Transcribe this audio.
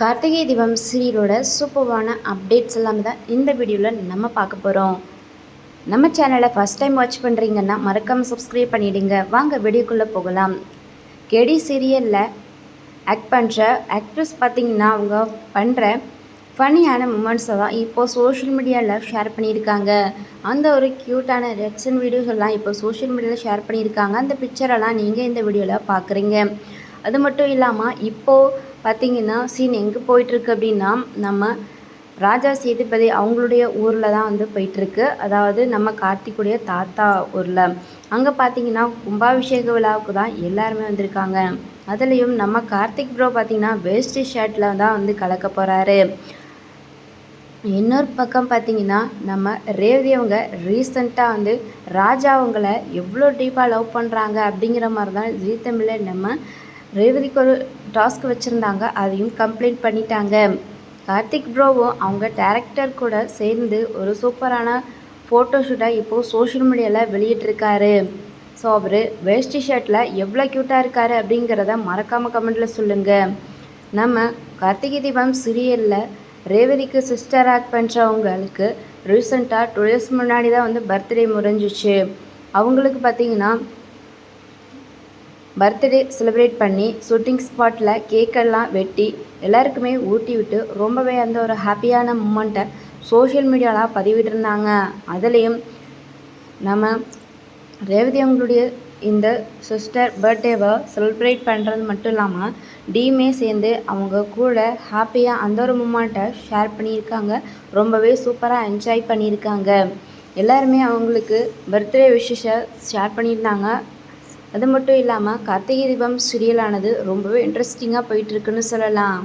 கார்த்திகை தீபம் சீரியலோட சூப்பரான அப்டேட்ஸ் எல்லாமே தான் இந்த வீடியோவில் நம்ம பார்க்க போகிறோம். நம்ம சேனலை ஃபஸ்ட் டைம் வாட்ச் பண்ணுறீங்கன்னா மறக்காமல் சப்ஸ்கிரைப் பண்ணிவிடுங்க. வாங்க வீடியோக்குள்ளே போகலாம். கேடி சீரியலில் ஆக்ட் பண்ணுற ஆக்ட்ரஸ் பார்த்திங்கன்னா அவங்க பண்ணுற ஃபன்னியான மூமெண்ட்ஸை தான் இப்போது சோஷியல் மீடியாவில் ஷேர் பண்ணியிருக்காங்க. அந்த ஒரு க்யூட்டான ரியாக்ஷன் வீடியோஸ்லாம் இப்போ சோஷியல் மீடியாவில் ஷேர் பண்ணியிருக்காங்க. அந்த பிக்சரெல்லாம் நீங்கள் இந்த வீடியோவில் பார்க்குறீங்க. அது மட்டும் இல்லாமல் இப்போது பார்த்திங்கன்னா சீன் எங்கே போயிட்டுருக்கு அப்படின்னா, நம்ம ராஜா சேதுபதி அவங்களுடைய ஊரில் தான் வந்து போயிட்டுருக்கு. அதாவது நம்ம கார்த்திக்குடைய தாத்தா ஊரில். அங்கே பார்த்திங்கன்னா கும்பாபிஷேக விழாவுக்கு தான் எல்லாருமே வந்திருக்காங்க. அதுலேயும் நம்ம கார்த்திக் ப்ரோ பார்த்திங்கன்னா வேஷ்டி ஷர்ட்டில் தான் வந்து கலக்க போகிறாரு. இன்னொரு பக்கம் பார்த்திங்கன்னா நம்ம ரேவதி அவங்க ரீசெண்டாக வந்து ராஜா அவங்கள எவ்வளோ டீப்பாக லவ் பண்ணுறாங்க அப்படிங்கிற மாதிரி தான் ஜீ தமிழில் நம்ம ரேவதிக்கு ஒரு டாஸ்க் வச்சுருந்தாங்க. அதையும் கம்ப்ளீட் பண்ணிட்டாங்க. கார்த்திக் ப்ரோவும் அவங்க டேரக்டர் கூட சேர்ந்து ஒரு சூப்பரான ஃபோட்டோஷூட்டை இப்போது சோஷியல் மீடியாவில் வெளியிட்டிருக்காரு. ஸோ அவர் வேஷ்டி ஷர்ட்டில் எவ்வளோ க்யூட்டாக இருக்கார் அப்படிங்கிறத மறக்காமல் கமெண்ட்டில் சொல்லுங்கள். நம்ம கார்த்திகை தீபம் சீரியலில் ரேவதிக்கு சிஸ்டர் ஆக்ட் பண்ணுறவங்களுக்கு ரீசெண்டாக 2 days முன்னாடி தான் வந்து பர்த்டே முடிஞ்சிச்சு. அவங்களுக்கு பார்த்திங்கன்னா பர்த்டே செலிப்ரேட் பண்ணி ஷூட்டிங் ஸ்பாட்டில் கேக்கெல்லாம் வெட்டி எல்லாருக்குமே ஊட்டி விட்டு ரொம்பவே அந்த ஒரு ஹாப்பியான மூமெண்ட்டை சோஷியல் மீடியாவில் பதிவிட்டிருந்தாங்க. அதுலேயும் நம்ம ரேவதி அவங்களுடைய இந்த சிஸ்டர் பர்த்டேவை செலிப்ரேட் பண்ணுறது மட்டும் இல்லாமல் டீமே சேர்ந்து அவங்க கூட ஹாப்பியாக அந்த ஒரு மூமெண்ட்டை ஷேர் பண்ணியிருக்காங்க. ரொம்பவே சூப்பராக என்ஜாய் பண்ணியிருக்காங்க. எல்லாருமே அவங்களுக்கு பர்த்டே விஷஸை ஷேர் பண்ணியிருந்தாங்க. அது மட்டும் இல்லாமல் கார்த்திகை தீபம் சீரியலானது ரொம்பவே இன்ட்ரெஸ்டிங்காக போயிட்டுருக்குன்னு சொல்லலாம்.